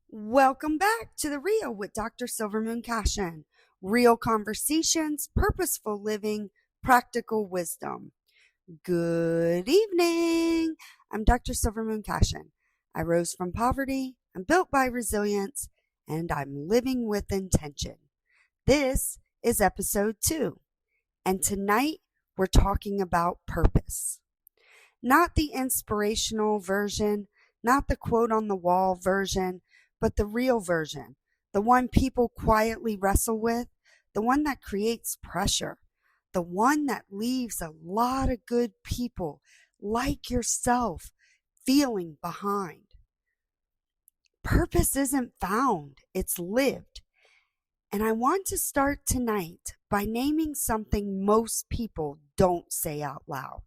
Welcome back to The Real with Dr. Silvermoon Cashen. Real conversations, purposeful living, practical wisdom. Good evening. I'm Dr. Silvermoon Cashen. I rose from poverty, I'm built by resilience, and I'm living with intention. This is episode 2, and tonight we're talking about purpose. Not the inspirational version, not the quote on the wall version, but the real version, the one people quietly wrestle with, the one that creates pressure, the one that leaves a lot of good people like yourself feeling behind. Purpose isn't found, it's lived. And I want to start tonight by naming something most people don't say out loud.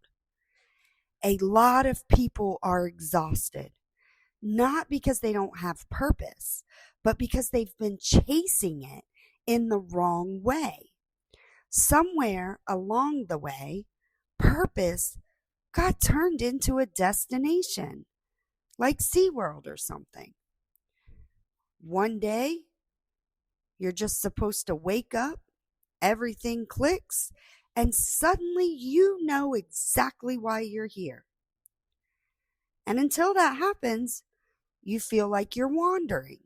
A lot of people are exhausted, not because they don't have purpose, but because they've been chasing it in the wrong way. Somewhere along the way, purpose got turned into a destination, like SeaWorld or something. One day, you're just supposed to wake up, everything clicks, and suddenly you know exactly why you're here. And until that happens, you feel like you're wandering.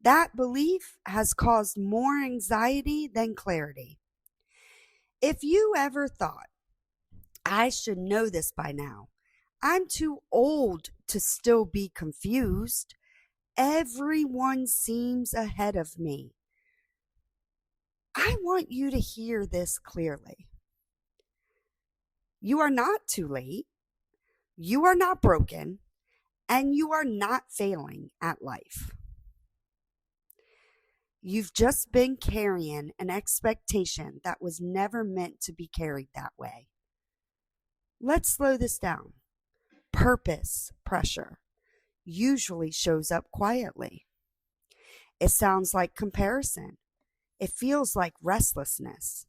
That belief has caused more anxiety than clarity. If you ever thought, I should know this by now, I'm too old to still be confused, everyone seems ahead of me, I want you to hear this clearly. You are not too late, you are not broken, and you are not failing at life. You've just been carrying an expectation that was never meant to be carried that way. Let's slow this down. Purpose pressure usually shows up quietly. It sounds like comparison. It feels like restlessness.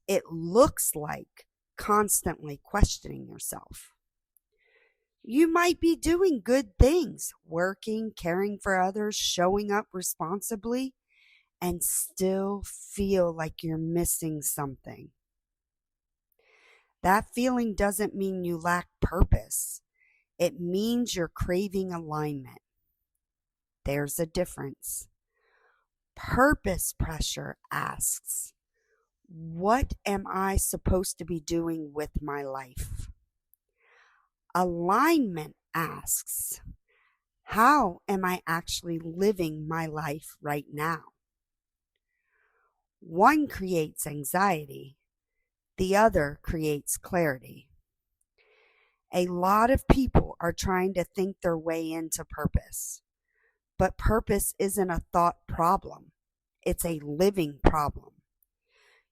It looks like constantly questioning yourself. You might be doing good things, working, caring for others, showing up responsibly, and still feel like you're missing something. That feeling doesn't mean you lack purpose. It means you're craving alignment. There's a difference. Purpose pressure asks, what am I supposed to be doing with my life? Alignment asks, how am I actually living my life right now? One creates anxiety, the other creates clarity. A lot of people are trying to think their way into purpose, but purpose isn't a thought problem, it's a living problem.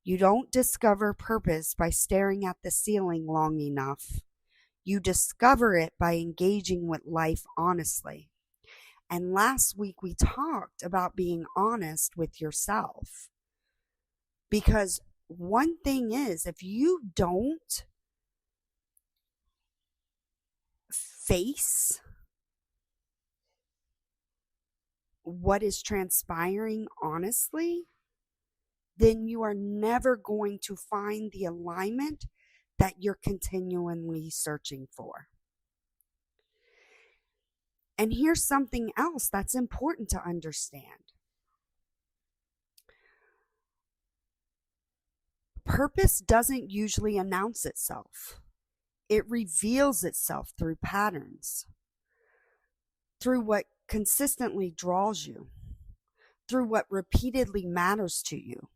You don't discover purpose by staring at the ceiling long enough. You discover it by engaging with life honestly. And last week we talked about being honest with yourself. Because one thing is, if you don't face what is transpiring honestly, then you are never going to find the alignment that you're continually searching for. And here's something else that's important to understand. Purpose doesn't usually announce itself. It reveals itself through patterns, through what consistently draws you, through what repeatedly matters to you,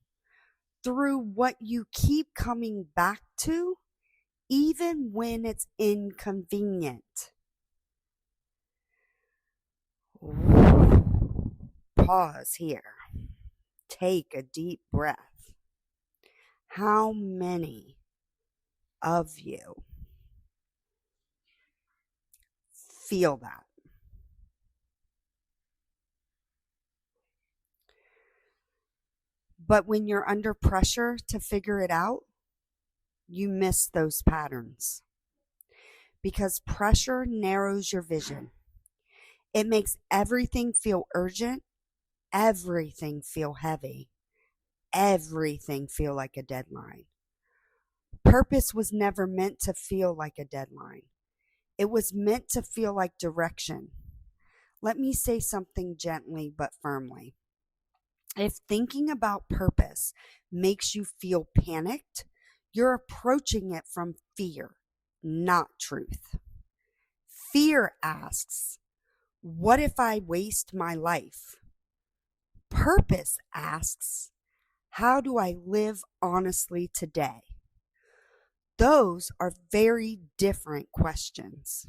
through what you keep coming back to, even when it's inconvenient. Pause here. Take a deep breath. How many of you feel that? But when you're under pressure to figure it out, you miss those patterns. Because pressure narrows your vision. It makes everything feel urgent, everything feel heavy, everything feel like a deadline. Purpose was never meant to feel like a deadline. It was meant to feel like direction. Let me say something gently but firmly. If thinking about purpose makes you feel panicked, you're approaching it from fear, not truth. Fear asks, what if I waste my life? Purpose asks, how do I live honestly today? Those are very different questions.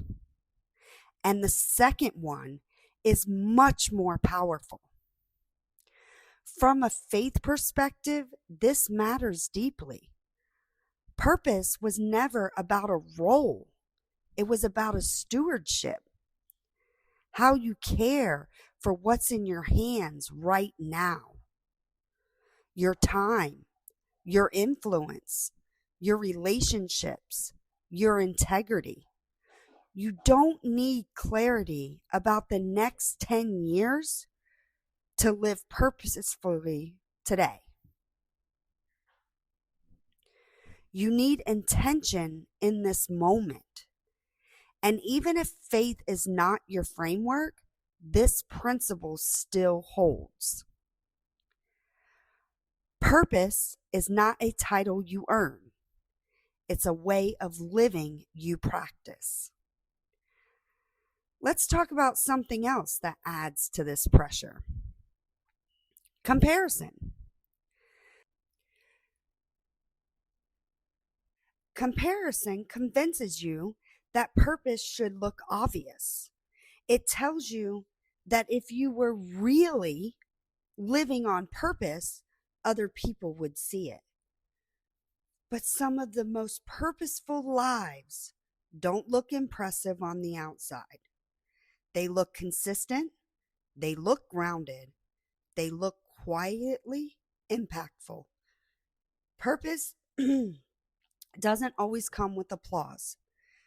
And the second one is much more powerful. From a faith perspective, this matters deeply. Purpose was never about a role, it was about a stewardship. How you care for what's in your hands right now. Your time, your influence, your relationships, your integrity. You don't need clarity about the next 10 years to live purposefully today. You need intention in this moment. And even if faith is not your framework, this principle still holds. Purpose is not a title you earn. It's a way of living you practice. Let's talk about something else that adds to this pressure. Comparison. Comparison convinces you that purpose should look obvious. It tells you that if you were really living on purpose, other people would see it. But some of the most purposeful lives don't look impressive on the outside. They look consistent, they look grounded, they look quietly impactful. Purpose doesn't always come with applause.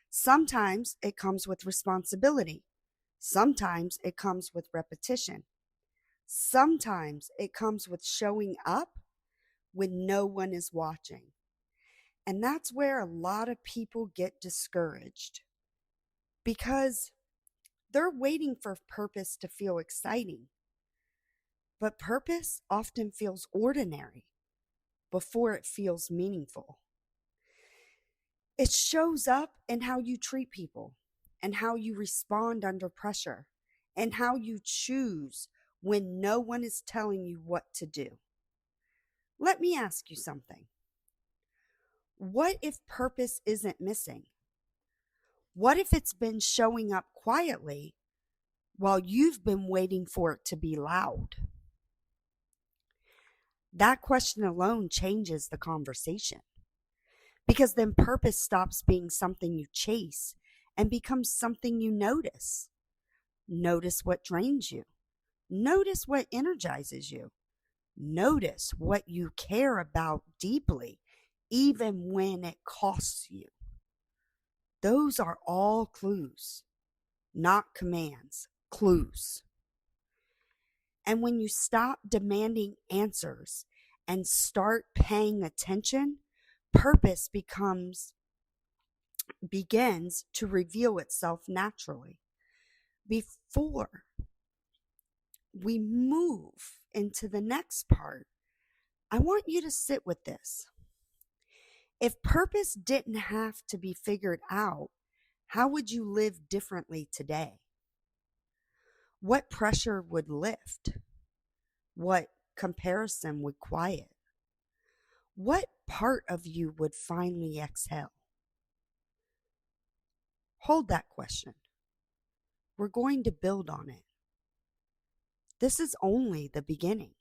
Sometimes it comes with responsibility. Sometimes it comes with repetition. Sometimes it comes with showing up when no one is watching. And that's where a lot of people get discouraged because they're waiting for purpose to feel exciting. But purpose often feels ordinary before it feels meaningful. It shows up in how you treat people and how you respond under pressure and how you choose when no one is telling you what to do. Let me ask you something. What if purpose isn't missing? What if it's been showing up quietly while you've been waiting for it to be loud? That question alone changes the conversation. Because then purpose stops being something you chase and becomes something you notice. Notice what drains you. Notice what energizes you. Notice what you care about deeply, even when it costs you. Those are all clues, not commands, clues. And when you stop demanding answers and start paying attention, purpose begins to reveal itself naturally. Before we move into the next part, I want you to sit with this. If purpose didn't have to be figured out, how would you live differently today? What pressure would lift? What comparison would quiet? What part of you would finally exhale? Hold that question. We're going to build on it. This is only the beginning.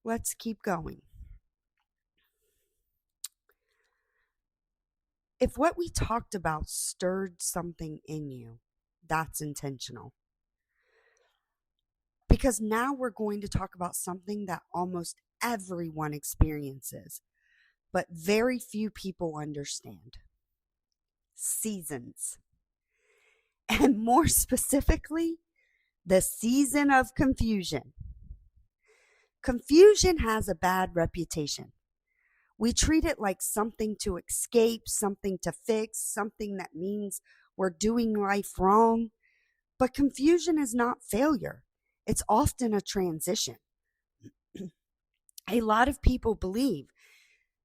Let's keep going. If what we talked about stirred something in you, that's intentional. Because now we're going to talk about something that almost everyone experiences, but very few people understand. Seasons. And more specifically, the season of confusion. Confusion has a bad reputation. We treat it like something to escape, something to fix, something that means we're doing life wrong. But confusion is not failure. It's often a transition. A lot of people believe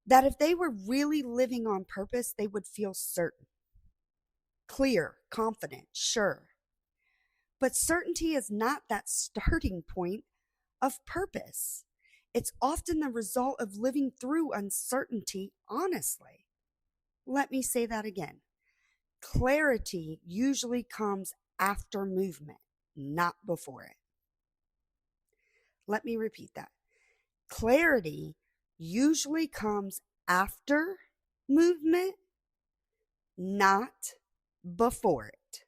that if they were really living on purpose, they would feel certain, clear, confident, sure. But certainty is not that starting point of purpose. It's often the result of living through uncertainty honestly. Let me say that again. Clarity usually comes after movement, not before it. Let me repeat that. Clarity usually comes after movement, not before it.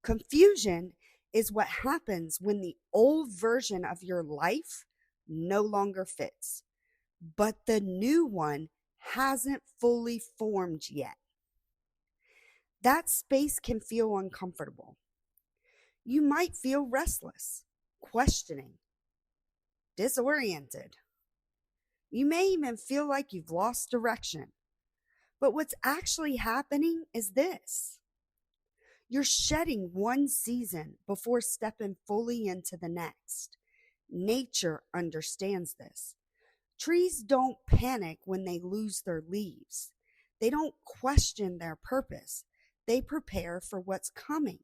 Confusion is what happens when the old version of your life no longer fits, but the new one hasn't fully formed yet. That space can feel uncomfortable. You might feel restless, questioning, disoriented. You may even feel like you've lost direction. But what's actually happening is this. You're shedding one season before stepping fully into the next. Nature understands this. Trees don't panic when they lose their leaves. They don't question their purpose. They prepare for what's coming.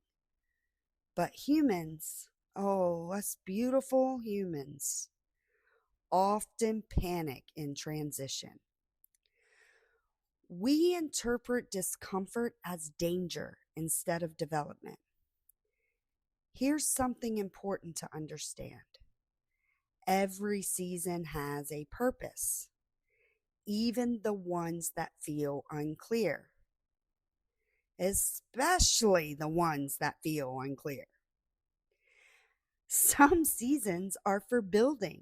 But humans, oh, us beautiful humans, often panic in transition. We interpret discomfort as danger instead of development. Here's something important to understand. Every season has a purpose, even the ones that feel unclear, especially the ones that feel unclear. Some seasons are for building,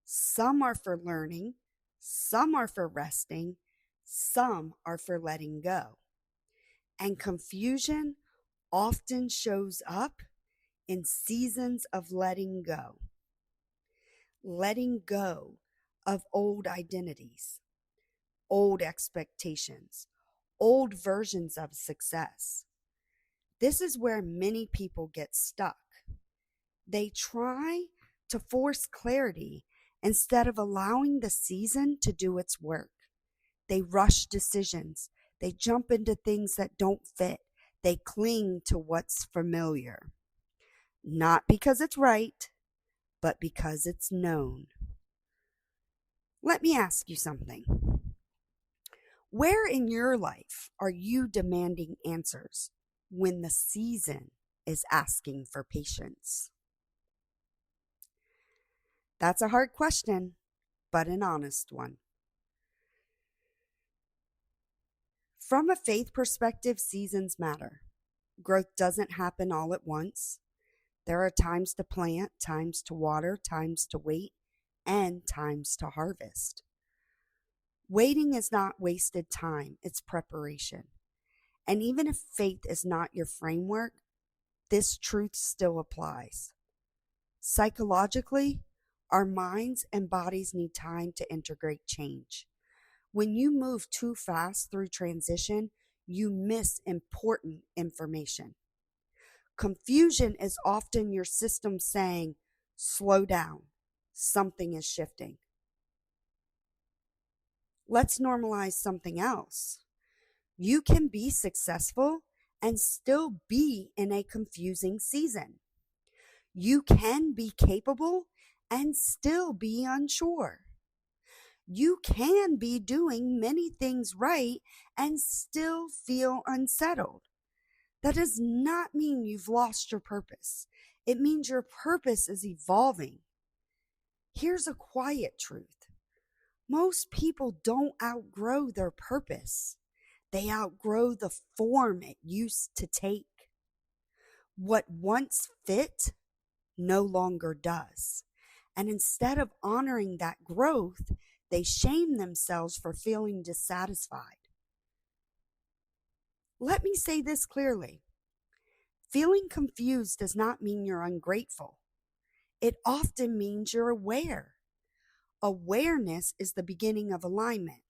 some are for learning, some are for resting, some are for letting go. And confusion often shows up in seasons of letting go. Letting go of old identities, old expectations, old versions of success. This is where many people get stuck. They try to force clarity instead of allowing the season to do its work. They rush decisions. They jump into things that don't fit. They cling to what's familiar. Not because it's right, but because it's known. Let me ask you something. Where in your life are you demanding answers when the season is asking for patience? That's a hard question, but an honest one. From a faith perspective, seasons matter. Growth doesn't happen all at once. There are times to plant, times to water, times to wait, and times to harvest. Waiting is not wasted time, it's preparation. And even if faith is not your framework, this truth still applies. Psychologically, our minds and bodies need time to integrate change. When you move too fast through transition, you miss important information. Confusion is often your system saying, slow down, something is shifting. Let's normalize something else. You can be successful and still be in a confusing season. You can be capable and still be unsure. You can be doing many things right and still feel unsettled. That does not mean you've lost your purpose. It means your purpose is evolving. Here's a quiet truth. Most people don't outgrow their purpose. They outgrow the form it used to take. What once fit no longer does. And instead of honoring that growth, They shame themselves for feeling dissatisfied. Let me say this clearly. Feeling confused does not mean you're ungrateful. It often means you're aware. Awareness is the beginning of alignment.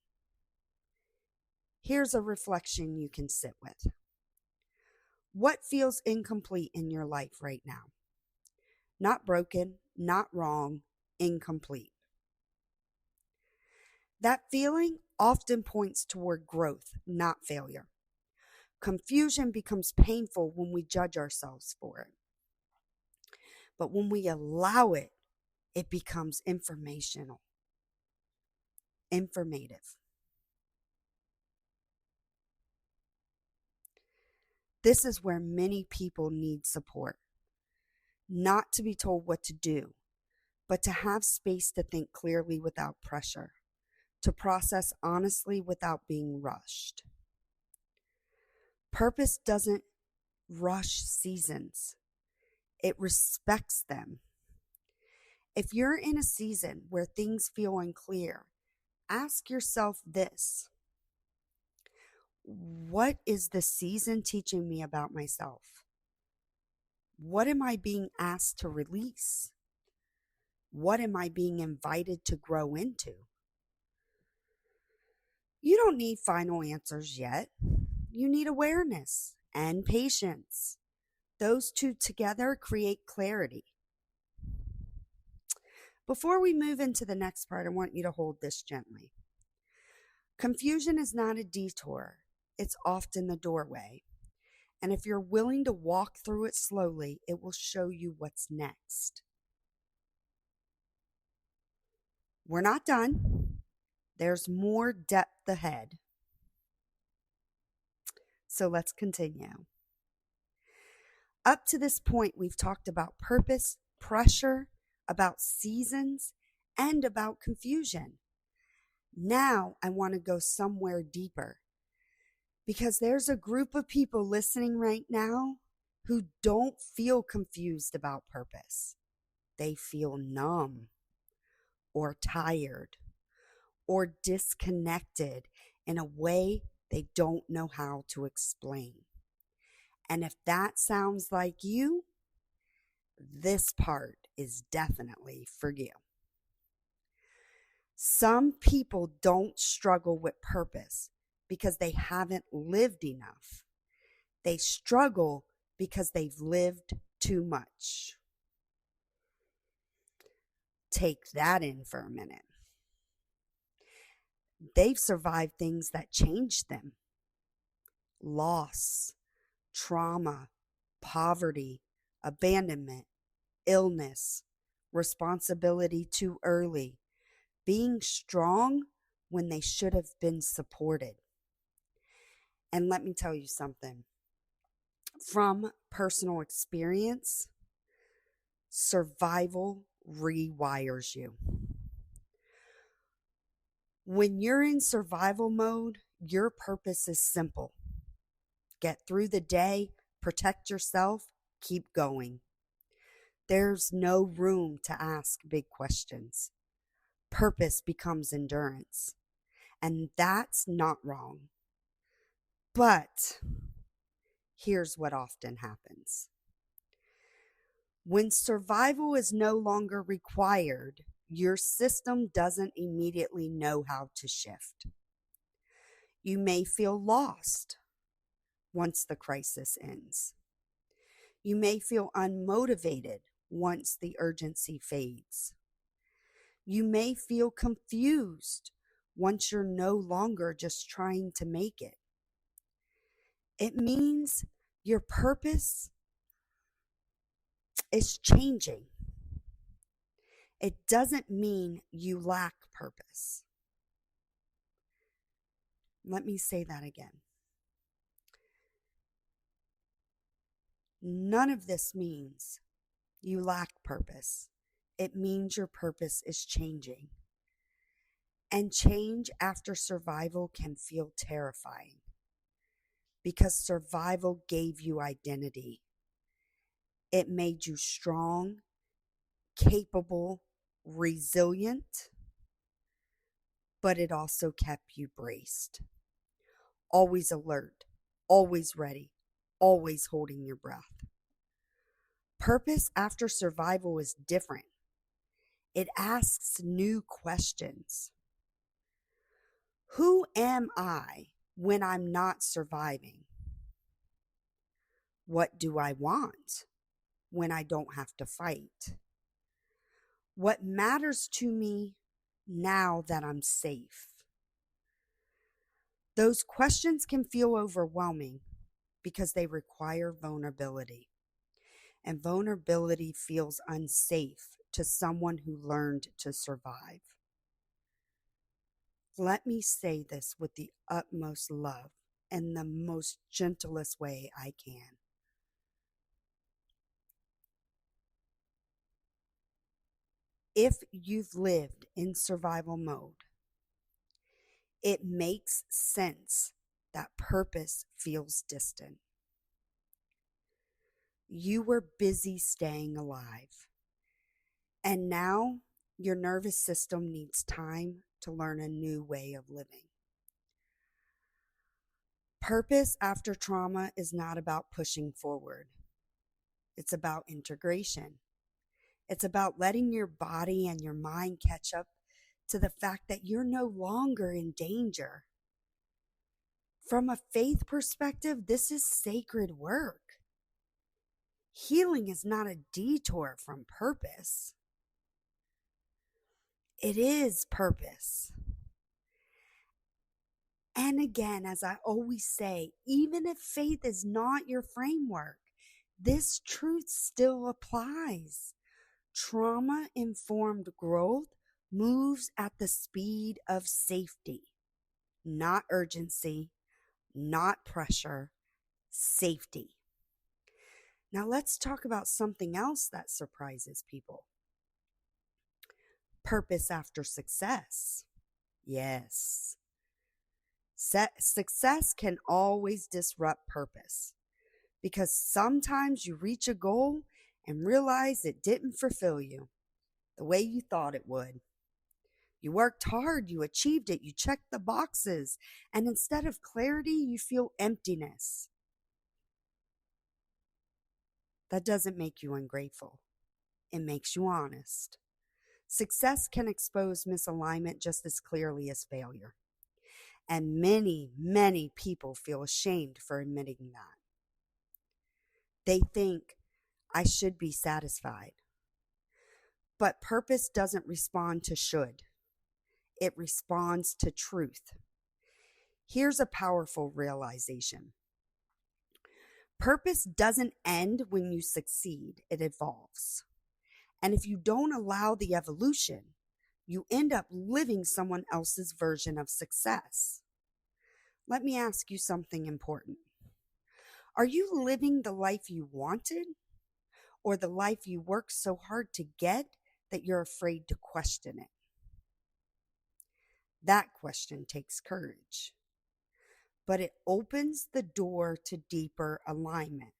Here's a reflection you can sit with. What feels incomplete in your life right now? Not broken, not wrong, incomplete. That feeling often points toward growth, not failure. Confusion becomes painful when we judge ourselves for it. But when we allow it, it becomes informative. This is where many people need support. Not to be told what to do, but to have space to think clearly without pressure, to process honestly without being rushed. Purpose doesn't rush seasons. It respects them. If you're in a season where things feel unclear, ask yourself this. What is the season teaching me about myself? What am I being asked to release? What am I being invited to grow into? You don't need final answers yet. You need awareness and patience. Those two together create clarity. Before we move into the next part, I want you to hold this gently. Confusion is not a detour. It's often the doorway. And if you're willing to walk through it slowly, it will show you what's next. We're not done. There's more depth ahead. So let's continue. Up to this point, we've talked about purpose, pressure, about seasons, and about confusion. Now I want to go somewhere deeper, because there's a group of people listening right now who don't feel confused about purpose. They feel numb or tired or disconnected in a way they don't know how to explain. And if that sounds like you, this part is definitely for you. Some people don't struggle with purpose because they haven't lived enough. They struggle because they've lived too much. Take that in for a minute. They've survived things that changed them. Loss, trauma, poverty, abandonment, illness, responsibility too early, being strong when they should have been supported. And let me tell you something. From personal experience, survival rewires you. When you're in survival mode, your purpose is simple. Get through the day, protect yourself, keep going. There's no room to ask big questions. Purpose becomes endurance. And that's not wrong. But here's what often happens. When survival is no longer required, your system doesn't immediately know how to shift. You may feel lost once the crisis ends. You may feel unmotivated once the urgency fades. You may feel confused once you're no longer just trying to make it. It means your purpose is changing. It doesn't mean you lack purpose. Let me say that again. None of this means you lack purpose. It means your purpose is changing. And change after survival can feel terrifying, because survival gave you identity. It made you strong, capable, resilient. but it also kept you braced, always alert, always ready, always holding your breath. Purpose after survival is different. It asks new questions. Who am I when I'm not surviving? What do I want when I don't have to fight? What matters to me now that I'm safe? Those questions can feel overwhelming because they require vulnerability. And vulnerability feels unsafe to someone who learned to survive. Let me say this with the utmost love and the most gentlest way I can. If you've lived in survival mode, it makes sense that purpose feels distant. You were busy staying alive, and now your nervous system needs time to learn a new way of living. Purpose after trauma is not about pushing forward. It's about integration. It's about letting your body and your mind catch up to the fact that you're no longer in danger. From a faith perspective, this is sacred work. Healing is not a detour from purpose. It is purpose. And again, as I always say, even if faith is not your framework, this truth still applies. Trauma-informed growth moves at the speed of safety, not urgency, not pressure, safety. Now let's talk about something else that surprises people. Purpose after success. Yes. Success can always disrupt purpose because sometimes you reach a goal and realize it didn't fulfill you the way you thought it would. You worked hard, you achieved it, you checked the boxes, and instead of clarity, you feel emptiness. That doesn't make you ungrateful. It makes you honest. Success can expose misalignment just as clearly as failure. And many, many people feel ashamed for admitting that. They think, I should be satisfied. But purpose doesn't respond to should. It responds to truth. Here's a powerful realization. Purpose doesn't end when you succeed. It evolves. And if you don't allow the evolution, you end up living someone else's version of success. Let me ask you something important. Are you living the life you wanted, or the life you worked so hard to get that you're afraid to question it? That question takes courage, but it opens the door to deeper alignment.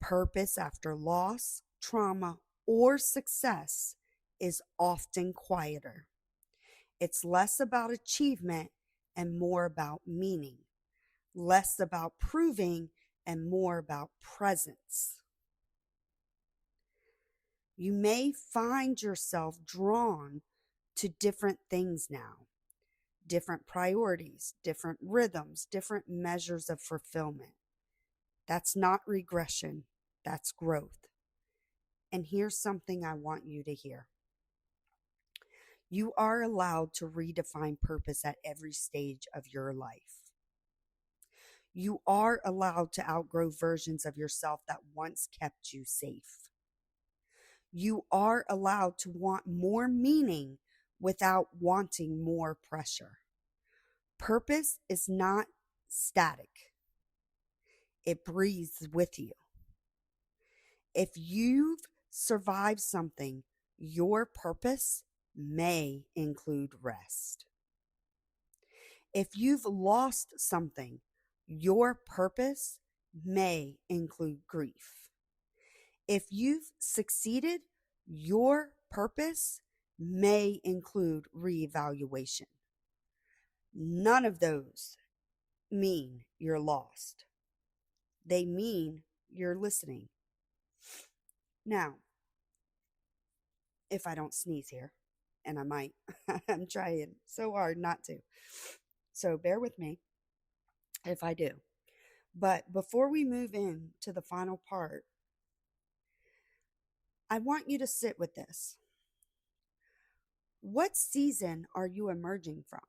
Purpose after loss, trauma, or success is often quieter. It's less about achievement and more about meaning, less about proving and more about presence. You may find yourself drawn to different things now, different priorities, different rhythms, different measures of fulfillment. That's not regression, that's growth. And here's something I want you to hear. You are allowed to redefine purpose at every stage of your life. You are allowed to outgrow versions of yourself that once kept you safe. You are allowed to want more meaning without wanting more pressure. Purpose is not static. It breathes with you. If you've survived something, your purpose may include rest. If you've lost something, your purpose may include grief. If you've succeeded, your purpose may include reevaluation. None of those mean you're lost. They mean you're listening. Now, if I don't sneeze here, and I might, I'm trying so hard not to. So bear with me if I do. But before we move in to the final part, I want you to sit with this. What season are you emerging from?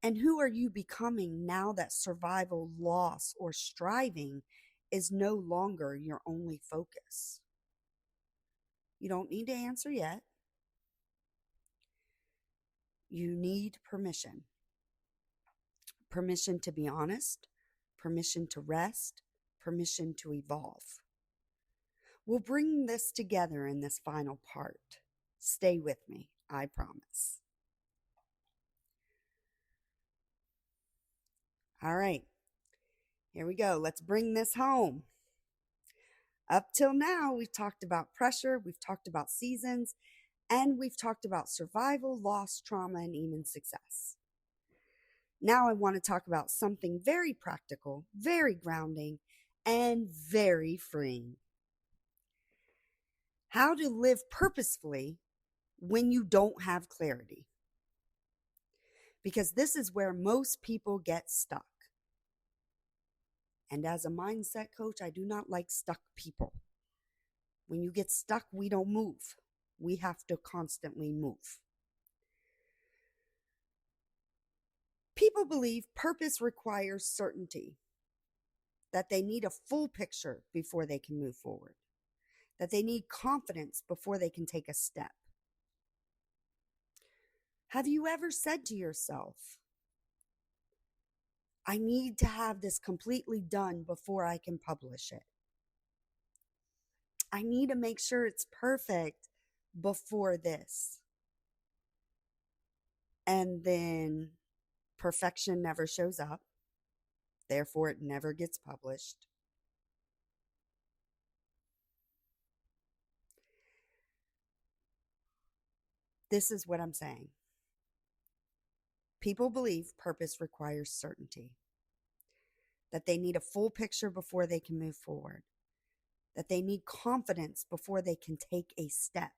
And who are you becoming now that survival, loss, or striving is no longer your only focus? You don't need to answer yet. You need permission. Permission to be honest, permission to rest, permission to evolve. We'll bring this together in this final part. Stay with me, I promise. All right, here we go. Let's bring this home. Up till now, we've talked about pressure, we've talked about seasons, and we've talked about survival, loss, trauma, and even success. Now I want to talk about something very practical, very grounding, and very freeing. How to live purposefully when you don't have clarity. Because this is where most people get stuck. And as a mindset coach, I do not like stuck people. When you get stuck, we don't move. We have to constantly move. People believe purpose requires certainty, that they need a full picture before they can move forward, that they need confidence before they can take a step. Have you ever said to yourself, I need to have this completely done before I can publish it? I need to make sure it's perfect before this. And then perfection never shows up. Therefore, it never gets published. This is what I'm saying. People believe purpose requires certainty, that they need a full picture before they can move forward, that they need confidence before they can take a step.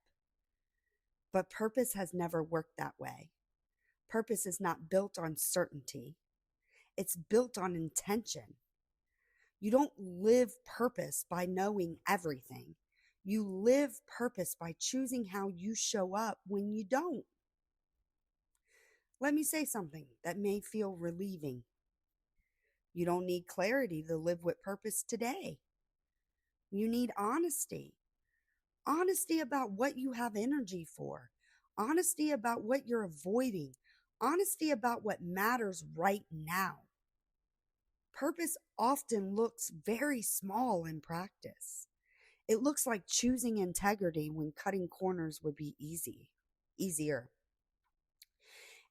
But purpose has never worked that way. Purpose is not built on certainty. It's built on intention. You don't live purpose by knowing everything. You live purpose by choosing how you show up when you don't. Let me say something that may feel relieving. You don't need clarity to live with purpose today. You need honesty. Honesty about what you have energy for. Honesty about what you're avoiding. Honesty about what matters right now. Purpose often looks very small in practice. It looks like choosing integrity when cutting corners would be easier.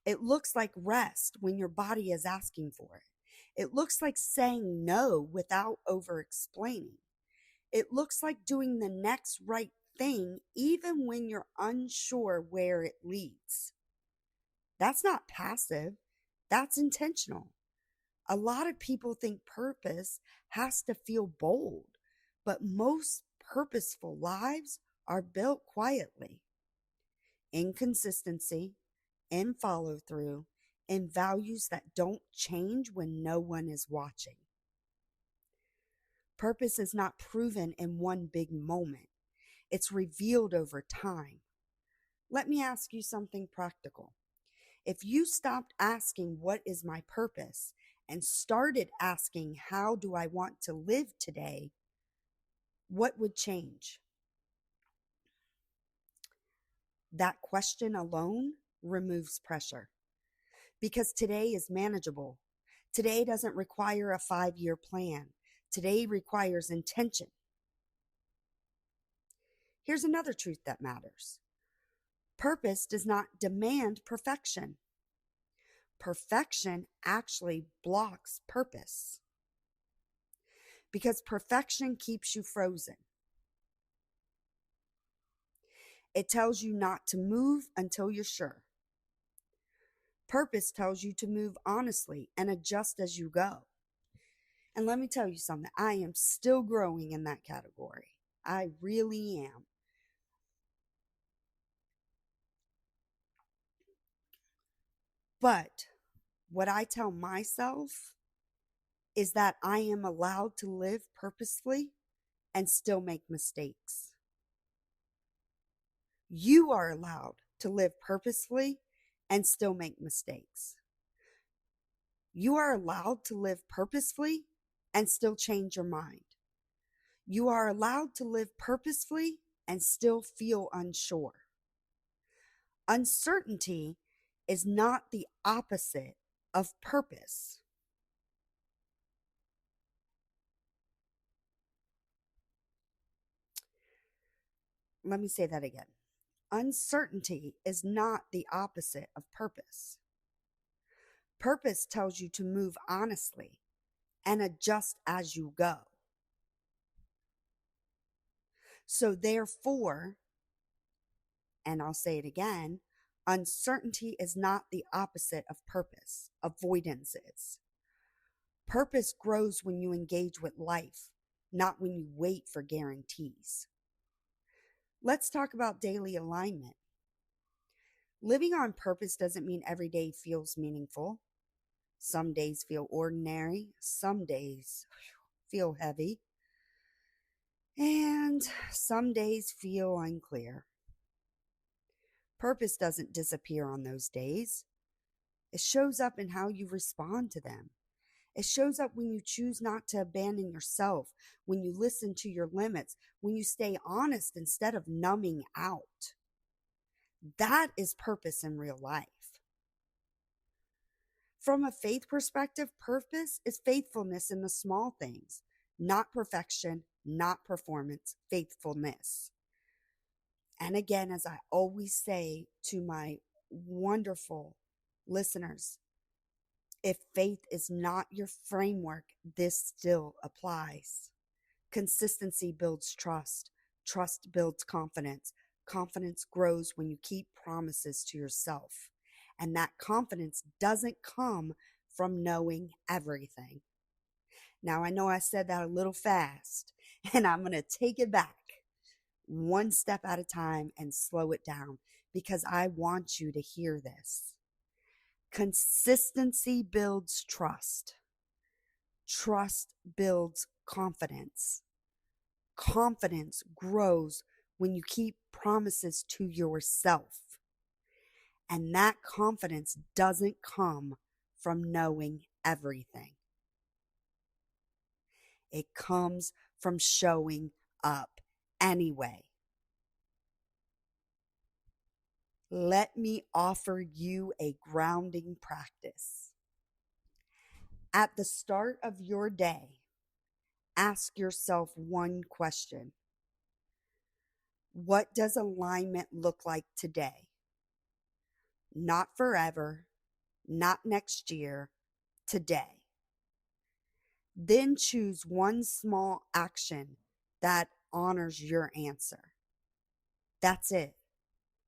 It looks like rest when your body is asking for it. It looks like saying no without over-explaining. It looks like doing the next right thing even when you're unsure where it leads. That's not passive. That's intentional. A lot of people think purpose has to feel bold, but most purposeful lives are built quietly. In consistency, in follow through, in values that don't change when no one is watching. Purpose is not proven in one big moment. It's revealed over time. Let me ask you something practical. If you stopped asking, what is my purpose, and started asking, how do I want to live today, what would change? That question alone removes pressure because today is manageable. Today doesn't require a 5-year plan. Today requires intention. Here's another truth that matters. Purpose does not demand perfection. Perfection actually blocks purpose because perfection keeps you frozen. It tells you not to move until you're sure. Purpose tells you to move honestly and adjust as you go. And let me tell you something, I am still growing in that category. I really am. But what I tell myself is that I am allowed to live purposefully and still make mistakes. You are allowed to live purposefully and still make mistakes. You are allowed to live purposefully and still change your mind. You are allowed to live purposefully and still feel unsure. Uncertainty is not the opposite of purpose. Let me say that again. Uncertainty is not the opposite of purpose. Purpose tells you to move honestly and adjust as you go. So therefore, and I'll say it again, uncertainty is not the opposite of purpose. Avoidance is. Purpose grows when you engage with life, not when you wait for guarantees. Let's talk about daily alignment. Living on purpose doesn't mean every day feels meaningful. Some days feel ordinary, some days feel heavy, and some days feel unclear. Purpose doesn't disappear on those days. It shows up in how you respond to them. It shows up when you choose not to abandon yourself, when you listen to your limits, when you stay honest instead of numbing out. That is purpose in real life. From a faith perspective, purpose is faithfulness in the small things, not perfection, not performance, faithfulness. And again, as I always say to my wonderful listeners, if faith is not your framework, this still applies. Consistency builds trust. Trust builds confidence. Confidence grows when you keep promises to yourself. And that confidence doesn't come from knowing everything. Now, I know I said that a little fast, and I'm going to take it back one step at a time and slow it down because I want you to hear this. Consistency builds trust. Trust builds confidence. Confidence grows when you keep promises to yourself. And that confidence doesn't come from knowing everything. It comes from showing up anyway. Let me offer you a grounding practice. At the start of your day, ask yourself one question. What does alignment look like today? Not forever, not next year, today. Then choose one small action that honors your answer. That's it.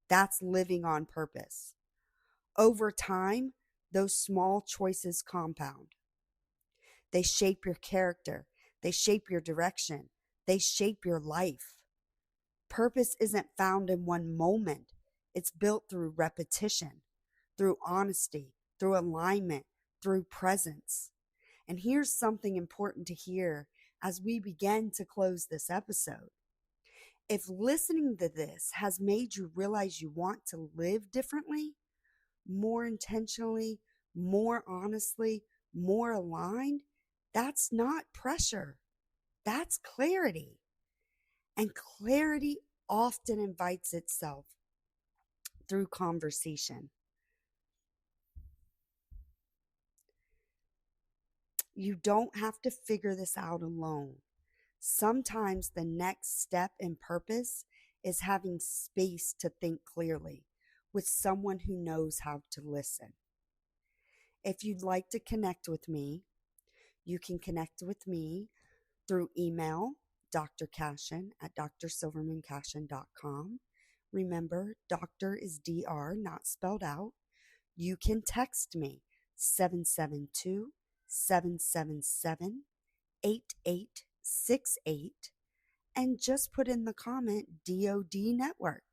That's living on purpose. Over time, those small choices compound. They shape your character. They shape your direction. They shape your life. Purpose isn't found in one moment. It's built through repetition, through honesty, through alignment, through presence. And here's something important to hear as we begin to close this episode. If listening to this has made you realize you want to live differently, more intentionally, more honestly, more aligned, that's not pressure. That's clarity. And clarity often invites itself through conversation. You don't have to figure this out alone. Sometimes the next step in purpose is having space to think clearly with someone who knows how to listen. If you'd like to connect with me, you can connect with me through email, Dr. Cashen at drsilvermooncashen.com. Remember, doctor is DR, not spelled out. You can text me 772-777-8868 and just put in the comment DOD Network,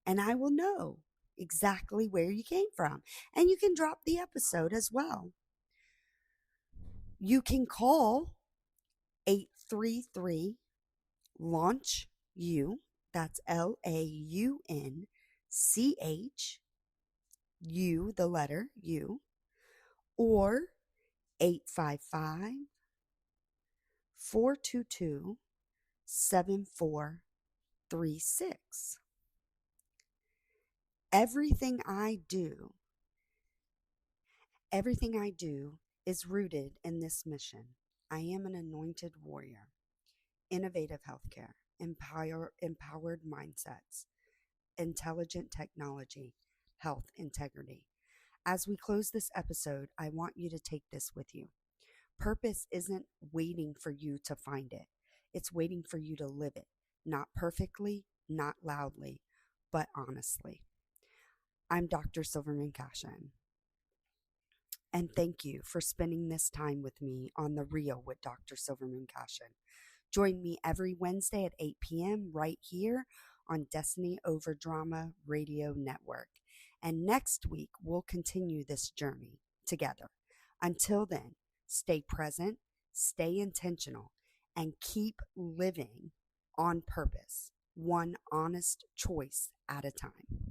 and I will know exactly where you came from. And you can drop the episode as well. You can call 833 launch you. That's LAUNCHU, the letter U, or 855-422-7436. Everything I do is rooted in this mission. I am an anointed warrior. Innovative healthcare, empowered mindsets, intelligent technology, health integrity. As we close this episode, I want you to take this with you. Purpose isn't waiting for you to find it. It's waiting for you to live it. Not perfectly, not loudly, but honestly. I'm Dr. Silvermoon Cashen. And thank you for spending this time with me on The Real with Dr. Silvermoon Cashen. Join me every Wednesday at 8 p.m. right here on Destiny Over Drama Radio Network. And next week, we'll continue this journey together. Until then, stay present, stay intentional, and keep living on purpose, one honest choice at a time.